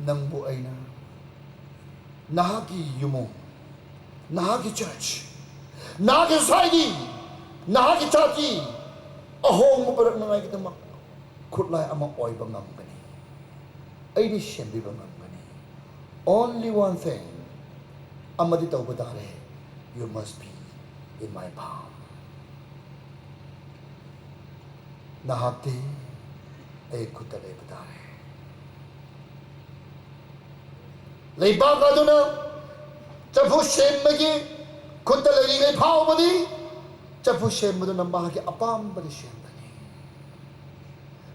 nangbu ay na nahagi yumo, nahagi church, nahagi society, nahagi chati, ahong mo parak na ngay kita mak kutlay amang oy bangam gani. Ay di siyembi bangam gani. Only one thing, amaditaw badare, you must be in my palm. Nahati ay kutalay badare. Leibaga doon na Chapu Shem magi kutalay ngay pao badi Chapu Shem mo doon ang bahagi apam badi Shem badi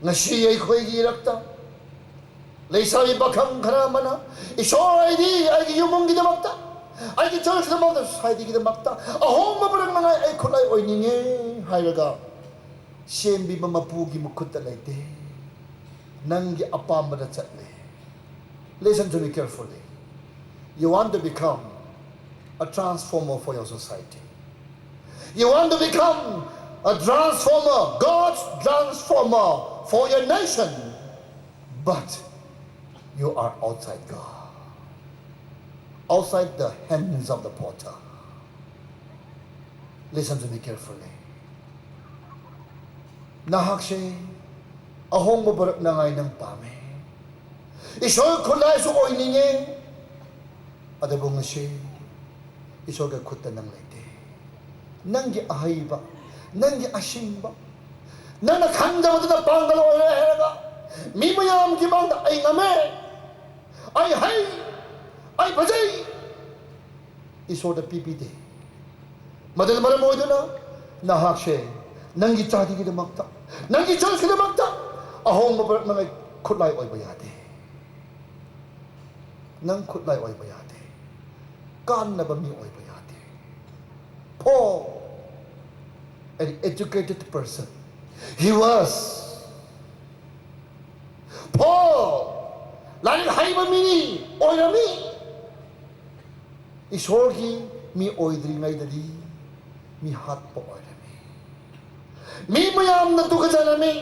nga siya'y ko'y girakta Leisabi bakang karamana Isor ay di ay giyumong gidamakta ay gichurch gidamakta ay di gidamakta ahong mabarang mga ay kulay oy ninge hayraga Shem bi mamapugi mo kutalay di nanggi apam badi chatli. Listen to me carefully. You want to become a transformer for your society. You want to become a transformer, God's transformer for your nation. But you are outside God. Outside the hands of the potter. Listen to me carefully. Nahak siya, ahong mabarak na ngay ng pame. Isoy kulay so oy ninye. Ada bong siya, isoy ka kuta ng lete. Nanggi ahay ba? Nanggi asim ba? Nang nakhanda mo na panggal oy na heraga. Mimayam gibang ay ngame. Ay hay. Ay bajay. Isoy da pipite. Madal maram mo ito na. Nahak siya. Nanggi chati kita makta. Nanggi chos kita makta. Ahong mabarak na ngay kulay oy bayate. Nang kutlay oy bayate. Kan na ba mi oy bayate? Paul, an educated person. He was. Paul, laling hay ba mini oy rami. Isorgi mi oy dri ngay dadi. Mi hat po oy rami. Mi mayam na tuka dyan rami.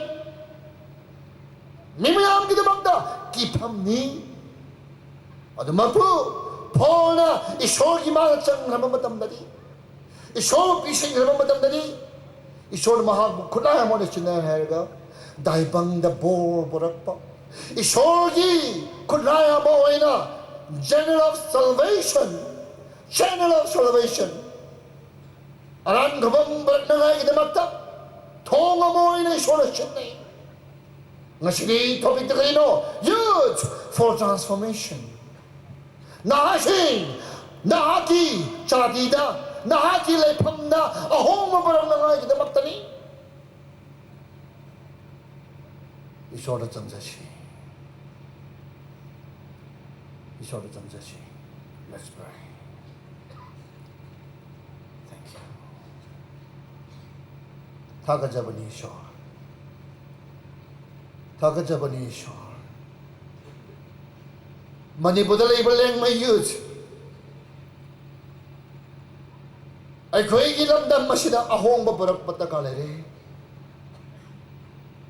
Mi mayam kita magda. Kipam ni. Ada mapu. Paul na isor gimana cang ramamatam dadi. Isor pising ramamatam dadi. Isor mahag kunaya mo na sinaya herga. Dahil bang da bor borak pa. Isor gi kunaya mo ay na General of Salvation. General of Salvation. Aran kabang barat na ngay kitamakta. Tonga mo ay na isor na sinay. Nga sige topik na kayo. Youth for transformation. Nahasing, nahaki, chatida, nahaki lepam na, ahong mabarang na ngay kita magtani. Isora Changzashi. Isora Changzashi. Let's pray. Thank you. Tagajabani Ishor. Tagajabani Ishor. Manipura ibaleng may youth. Ay ko'y gilamdam masina ahong babarak patakalere.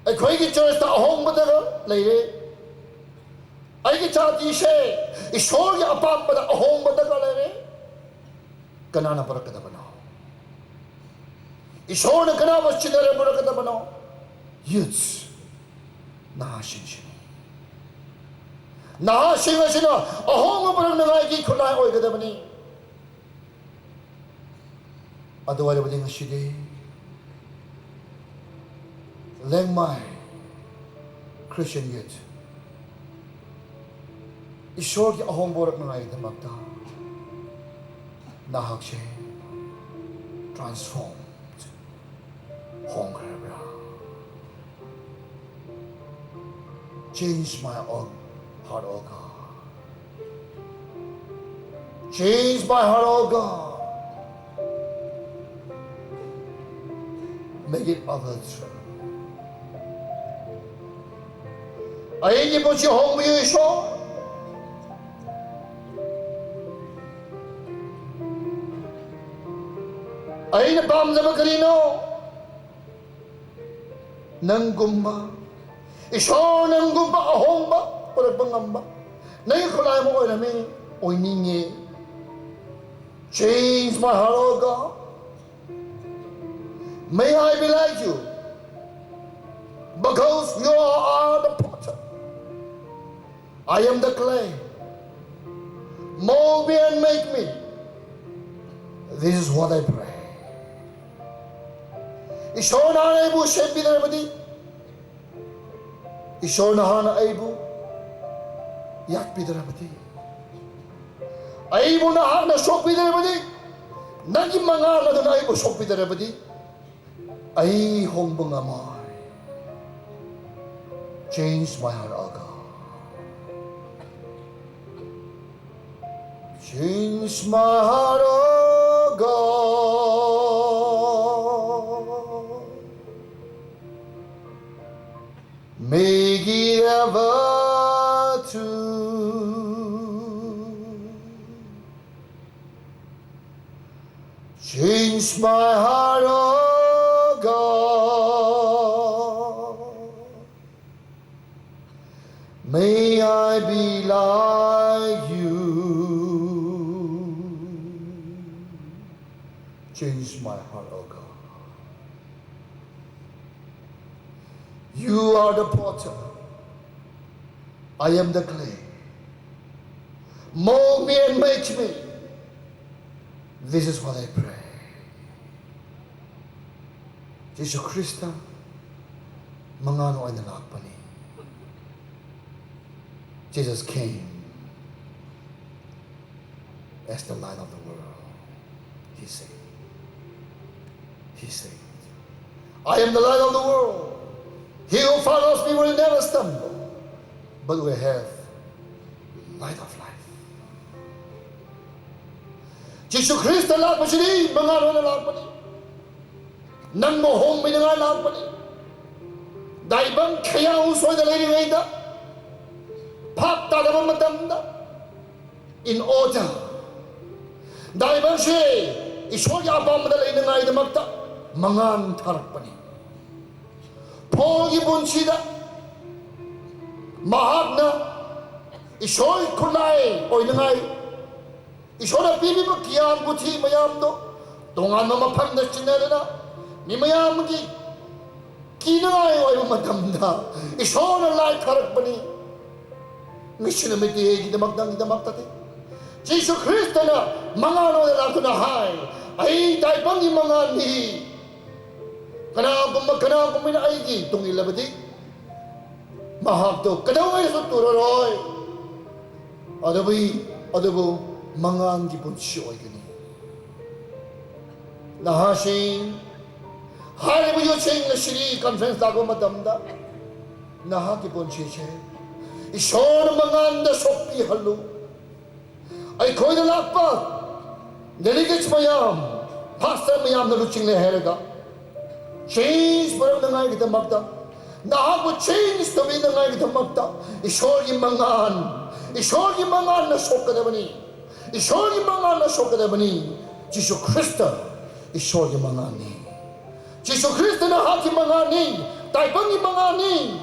Ay ko'y gichurch na ahong patakalere. Ay gichati siya. Isor ya apam pada ahong patakalere. Kanana para katabano. Isor na kanamas sinara para katabano. Youths. Nahasin siya. Nahasing na sila, ahong mabarang nangayagi kulay oy kadamani. Adawala ba din nga sili? Lengmay, Christian youth. Isor ki ahong borak nangayagi damagta. Nahag siya. Transformed. Hunger bra. Change my heart, oh God. Change my heart, oh God. Make it others. Ay hindi po si Hong Yusho. Ay napam na magkarino. Nang gumba. Iso nang gumba ahong ba. Para pangamba. Nay kulay mo oy nami oy ninge. Change my heart, oh God. May I be like you, because you are the potter. I am the clay. Mold me and make me. This is what I pray. Ishon hana ibu shed bidarabadi. Ishon hana ibu yak bidarabadi. Aibu na hana sok bidarabadi. Nagi mga na doon aibu sok bidarabadi. Ay hongbong amay. Change my heart, oh God. Change my heart, oh God. Make it ever true. Change my heart, oh God. May I be like you. Change my heart, oh God. You are the potter. I am the clay. Mold me and make me. This is what I pray. Jesus Christ, mangano ay nalakpan ni. Jesus came as the light of the world. He said, I am the light of the world. He who follows me will never stumble, but will have light of life. Jesus Christ nalakpan siya, mangano nalakpan ni. Nang mohong may nangalakpan ni. Dahil bang kaya usoy na lady ngayon na, Pap talaga madamda in order. Dahil ba siya, isoya pa madalay na nga inamagta, mangan tarap pa ni. Pogi bunsida, mahag na, isoy kulay, oy na ngay, isoy na pipi pa kiyang buti mayam do, tungan mamapag na sinela na, ni mayam ki, kinangay oy madamda, isoy na lay tarap pa ni. Mission na may tihig idamagdang idamagtati. Jesus Kristo na mga ano na lang na hay. Ay tayo bang yung mga ni. Kanang kung may naaygi itong ilabadi. Mahagdo. Kanang may suturoy. Adabu mga ang giponsyo ay gani. Nahasing. Hari mo yung siyang na siri conference ako madamda. Nahakiponsyo siya. Isyon mga anda sopi halo. Ay ko'y nalakpak. Delegate mayam. Pastor mayam na luching na heraga. Change parang na nga kita magta. Nahako change tabi na nga kita magta. Isyon yung mga an. Isyon yung mga an na sok ka naman ni. Isyon yung mga an na sok ka naman ni. Jesus Christo. Isyon yung mga ni. Jesus Christo na haki mga ni. Taibang yung mga ni.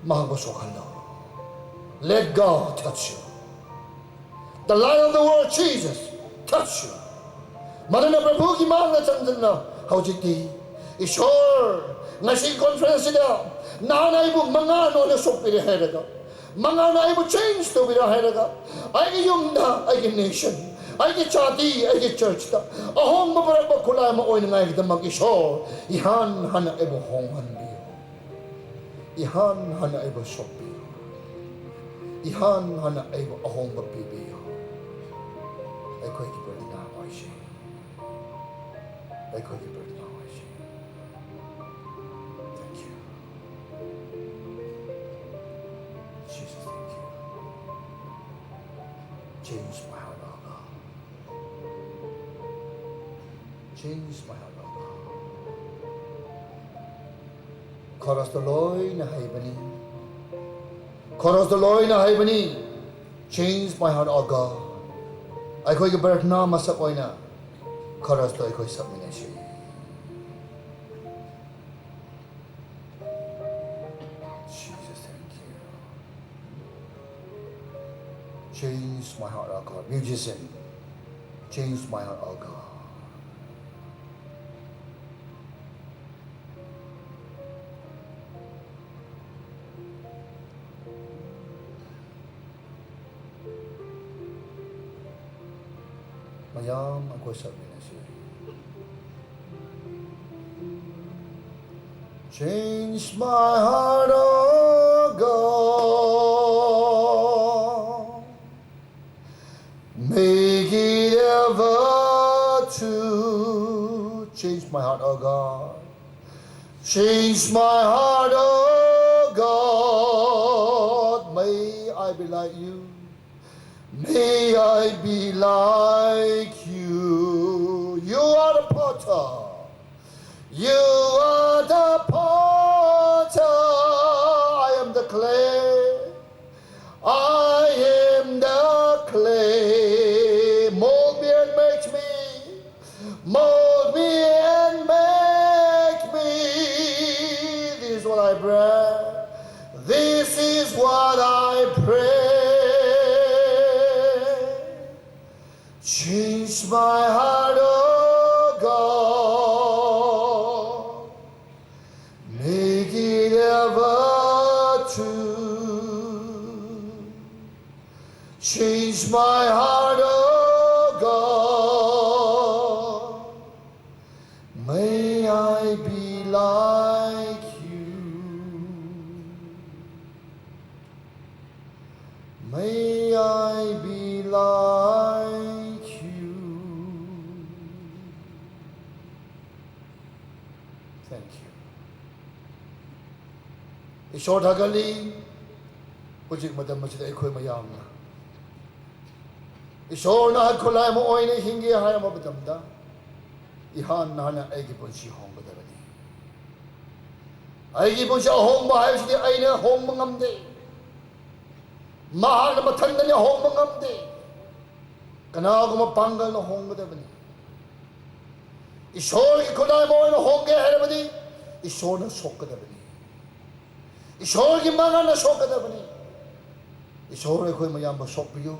Mahagosokan na. Let God touch you. The light of the world, Jesus, touch you. Marana Prabhu ki mahal na chandan na. Haujiti, isor, nasi conference na, nanay mo mga ano na sok pinahera ka. Mga nanay mo change to pinahera ka. Ay iyong na, ay nation. Ay chati, ay church ta. Ahong maparag kulay mo oy nga kita mag-isor. Ihan hana ebo hongan biyo. Ihan hana ebo sok biyo. Ihan hana ay ahong mapibiyo. Ay ko'y kiperd na ako siya. Ay ko'y kiperd na ako siya. Thank you. Jesus, thank you. Change my heart, oh God. Change my heart, oh God. Koros tuloy na haybani. Koros tuloy na haybani. Change my heart, oh God. Ay ko'y kabarat na masakoy na. Koros to ay ko'y submination. Jesus, thank you. Change my heart, oh God. Musician, change my heart, oh God. Mayam ako sabi na siya. Change my heart, oh God. Make it ever to change my heart, oh God. Change my heart, oh God. May I be like you. May I be like you. You are the potter. You are the potter. I am the clay. I am the clay. Mold me and make me. Mold me and make me. This is what I pray. This is what I pray. Change my heart, oh God. Make it ever true. Change my heart, oh God. May I be like you. May I be like you. Thank you. Ishor Dhagali, Pujik Madam Majid Ekoi Mayamna. Ishor na kulay mo oy na hingi haya mo badamda. Ihan na na egi punsi hong badabani. Egi punsi hong bahay sidi ay na hong mangamde. Mahal na matanda niya hong mangamde. Kana ko mapanggal na hong badabani. Ishor ki kulay mo oy na hong kaya harabani. Ishor na sok kadabani. Ishor ki mga na sok kadabani. Ishor ay ko'y mayamba sok biyo.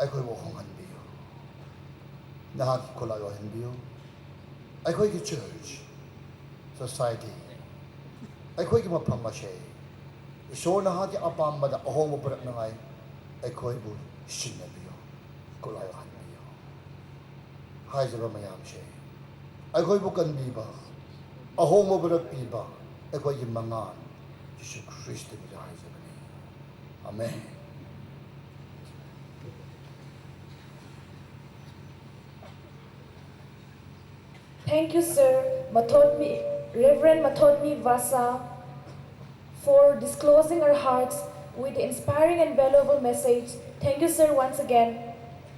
Ay ko'y mukhang biyo. Nahaki kulay o biyo. Ay ko'y ki church, society. Ay ko'y ki mapamashay. Ishor na haki apam mada ahong mo parak na ngay. Ay ko'y bu sinna biyo. Kulay o biyo. Hay sa mayam siya. Ay ko'y bukan biba. Ahong mo parak biba. Ay ko'y ki mangan. Jesus Christ biya hay sa bani. Amen. Thank you, sir, Reverend Mathodmi Vasa, for disclosing our hearts with the inspiring and valuable message. Thank you, sir, once again.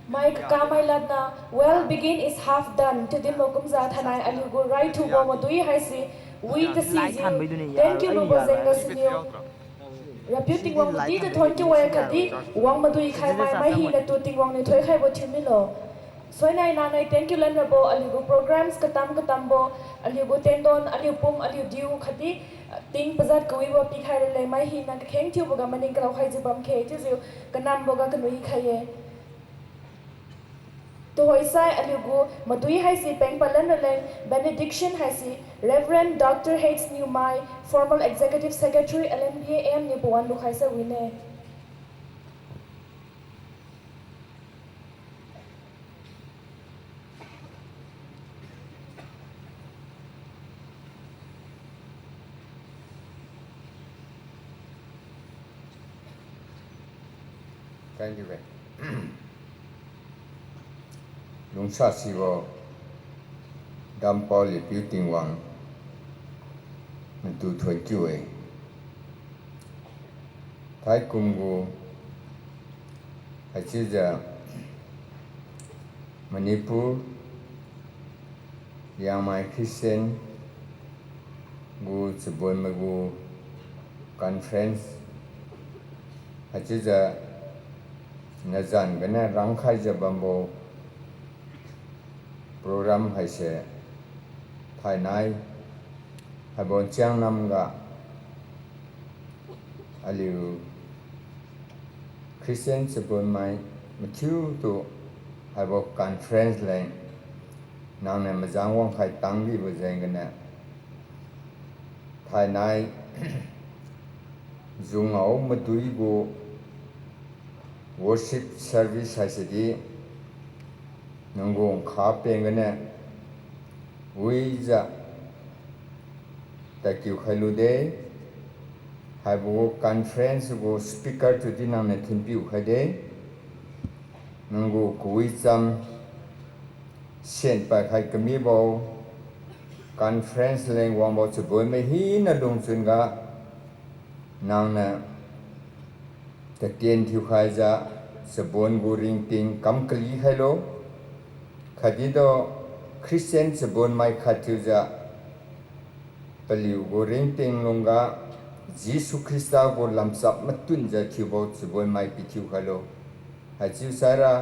My kamay ladna, well, begin is half done. Today mokumza thanay aligo right to go modui haisi with the season. Thank you, Baba Zenga Sinyo. Reputing wang mudi the 20 kadi wang madui khai mai mai hi na tu ting wang ni thoi khai bo chimilo. Soinai nanai thank you lanrabo aligo programs katam bo aligo tendon aligo pum aligo diu khati ting pazat koi bo pi khai le mai hi na kheng thiu boga maning klau khai jibam khe chu kanam boga kanui khaye to hoisai aligo madui haisi peng palan len benediction haisi Reverend Dr. H. Newmai, former Executive Secretary LNBA AM Nipuan Lukhaisa Wine. Thank you, Long Sasivo, Dampoli, Building One, and 220. Tai Kungu, Achija, Manipur, Yamai Christian, Gu Chibon Magu Conference, Achija. Nazan gana rangkai jabambo program hai se thai nai habon chiang nam ga aliu Christian sebon mai matiu tu habo conference lain nang na majang wang khai tang bi bo jeng gana thai nai zungao matui go worship service hasidi nangong kha peng gana uiza takyu khailu de habo conference go speaker tu dinam na thimpiu khade nango kuizam sen pa khai kami bo conference leng wang bo chboi me hi na dong chun ga nang na ta tien thiu khai ja sabon go ring ting kam kali hello khadi do Christian sabon mai khathiu ja paliu go ring ting longa Jesus Christa go lamsap matun ja thibo chboi mai pithiu khalo hachiu sara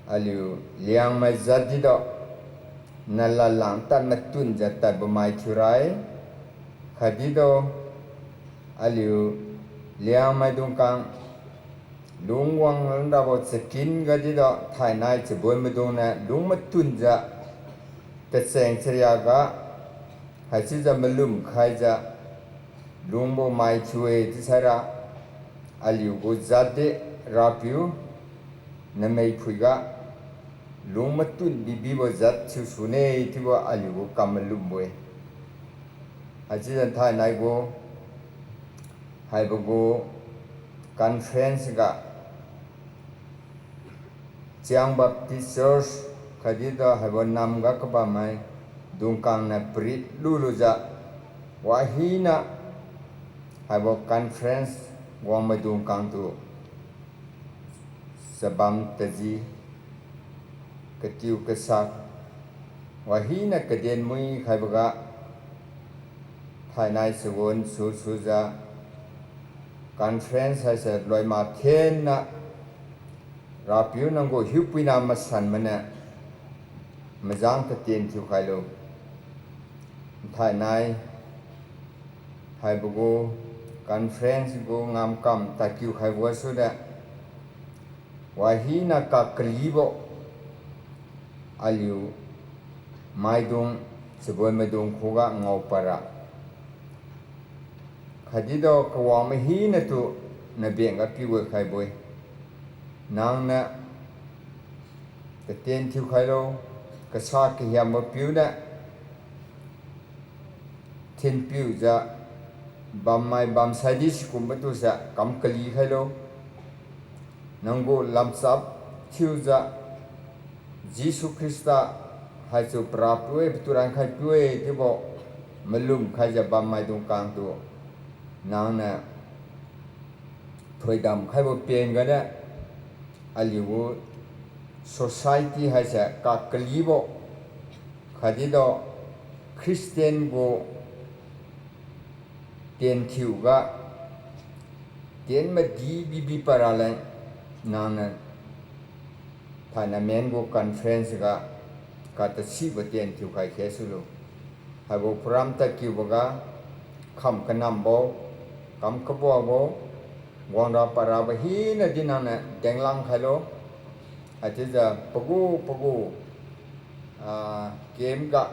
aliu liang mai zadi do nala lang tan matun ja tat bo mai thurai khadi do aliu liang mai dung kang lung wang da bo skin ga di do thai nai chboi ma dung na lung matun ja te seng chria ga hachi ja malum khai ja lung bo mai chue ti sara aliu go zade rapiu na mai phuiga lung matun bibi bo zat chu sune ti bo aliu go kamalum boy hachi jan thai nai go hai bo go conference ga Chiang Baptist Church khadida hai bo nam ga ka ba mai dung kang na prit lulu ja wahina hai bo conference wa ma dung kang tu sabam taji katiu kasak wahina kaden mui khai baga thai nai suwon su su ja conference hai sa loi ma then na rapiu nango hupina masan mana majang ta ten chu khai lo thai nai hai bago conference go ngam kam ta kyu khai wa su da wahina ka klibo aliu maidung seboi maidung khoga ngau para khadido kawa ma hi na tu na benga piwe khai boy nang na te ten thiu khai lo ka sa ki hiam ma piu na thin piu ja bam mai bam sadi sikum tu sa kam kali khai lo nango lamsap thiu ja Jesus Christa hai chu prapue turan khai pue ti bo malum khai ja bam mai dung kang tu nang na thoi dam khai bo pen ga na aliu society hai sa ka kali bo khadi do Christian go ten thiu ga ten ma di bi para la nang na thana men go conference ga ka ta si bo ten thiu khai khe su lo ha bo pram ta ki bo ga kham kanam bo kam ka bo bo wang ra para ba hi na dinang na denglang khalo ati ja pagu game ga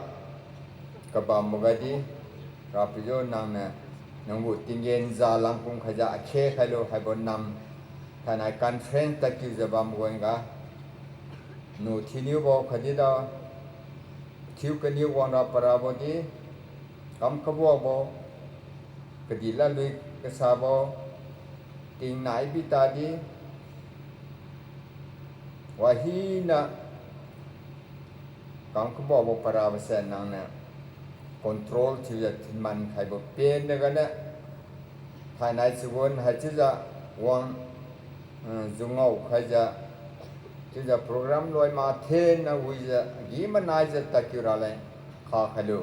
ka ba mo ga di ra pi jo nang na nang bu tingen za lang kung khaja khe khalo hai bo nam thana conference ta ki ja ba mo ga no thiniu bo khadi da thiu ka niu wang ra para bo di kam ka bo kadi la lui ka sa bo ting nai bi ta di wahina kam ka bo para ba sa nang na control chi ya man khai bo pen na ga na thai nai chuon ha chi ja wang zungau khai ja chi ja program loi ma the na wi ja gi ma nai ja ta ki ra le kha khalo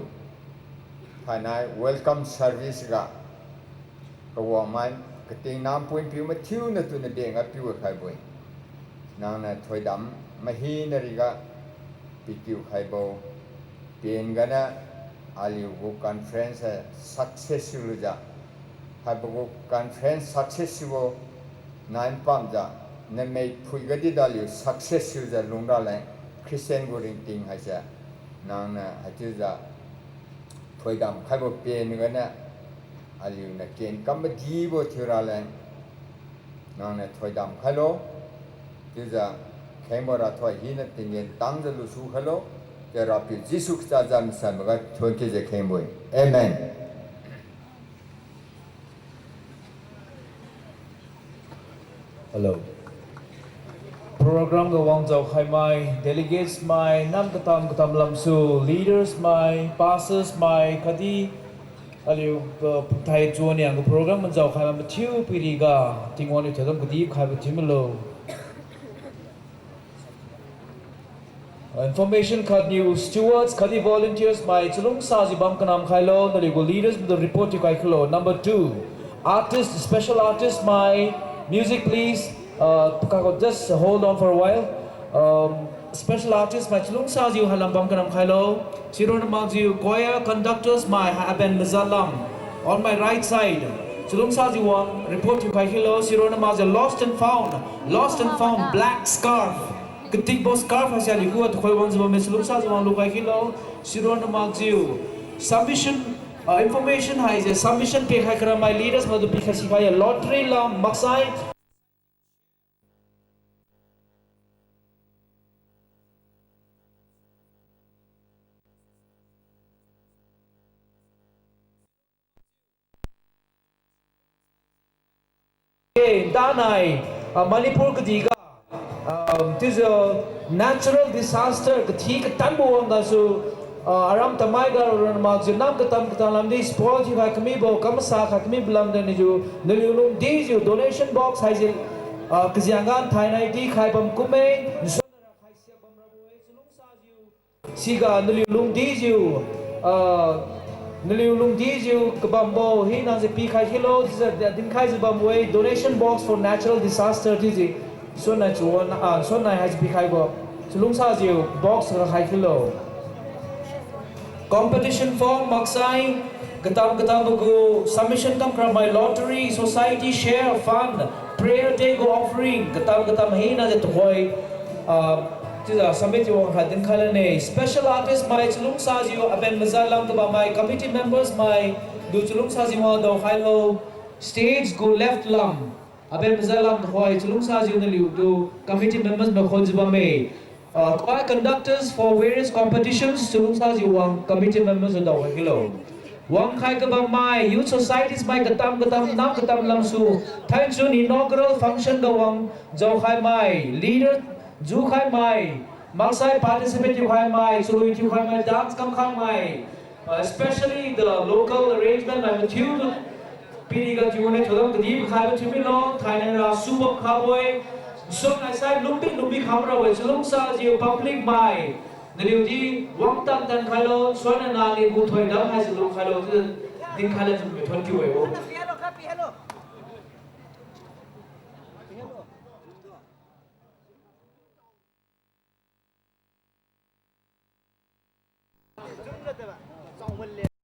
thai nai welcome service ga ka wa mai ka ting nam puin piu ma thiu na tu na de nga piu khai boi nang na thoi dam ma hi na ri ga pi kiu khai bo pen ga na aliu go conference successful ja ha bo conference successful nine pam ja ne mei phui ga di dal yu success yu ja lung da lai Christian go ring ting ha ja nang na ha ju ja phoi dam khai bo pe ni ga na aliu na ken kam di bo thira lai nang na thoi dam khai lo ju ja khai mo ra thoi hi na ting yen tang ja lu su khai lo ya ra pi jisu cha jam sa ma ga thoi ke je khai mo amen. Hello. Program ga wang zau khai mai, delegates mai, nam katam lamsu, leaders mai, pastors mai, kadi aliu thai chuan yang program man zau khai ma thiu piri ga tingwani thadam kadi khai ba thimlo. Information card news stewards kadi volunteers mai chulung saji bam kanam khailo the leaders with the report you kai khlo. Number 2 artist special artist my music please just hold on for a while. Special artist my chulung saji halam bam kanam khailo siron magju choir conductors my haben mazalam on my right side chulung saji wang report you kai khlo siron magju lost and found black scarf ketik bos scarf hasia liku at khoi wang zba meslung sa zwa lukai kilo siron magjiu submission information hai je submission pe khai kra my leaders madu pi khasi khai lottery lam maksai danai Manipur kadiga this is a natural disaster kathi ka tanbo anga su aram tamai ga ron ma jinam ka tam lam di sport ji ka mi bo kam sa ka mi blam de ni ju nilulum di ju donation box hai ji kziangan thai nai di khai bam kume sonara khai sia bam ra bo chulung sa ju siga nilulum di ju nilulum di ju kabam bo hi na je pi khai kilo din khai ji bam way donation box for natural disaster ji so na chuan so na has be khai bo chulung sa jiu box ra khai kilo competition form maksai gatam go submission kam kra by lottery society share fund prayer day go offering gatam he na je thoi tida submit yo hadin khala ne special artist my chulung sa jiu aben mazalam to my committee members my do chulung sa jiu do khai stage go left lam aben mazalam thoi chulung sa jiu na liu do committee members ma khonjba me choir conductors for various competitions chulung sa jiu wang committee members do hello wang khai ka bang mai youth societies mai gatam nam gatam lam su thai chun inaugural function ga wang jo khai mai leader ju khai mai maksai participate you khai mai chulu you khai mai dance kam khai mai especially the local arrangement I'm with you piriga jiwone thodam kadi khai ba thimi lo thaina ra subok khaboi so I said lumbi khamra we chulung sa ji public mai naliu ji wang tan khai lo sona na ni bu thoi dam hai chulung khai lo din khai la chum thon ki we wo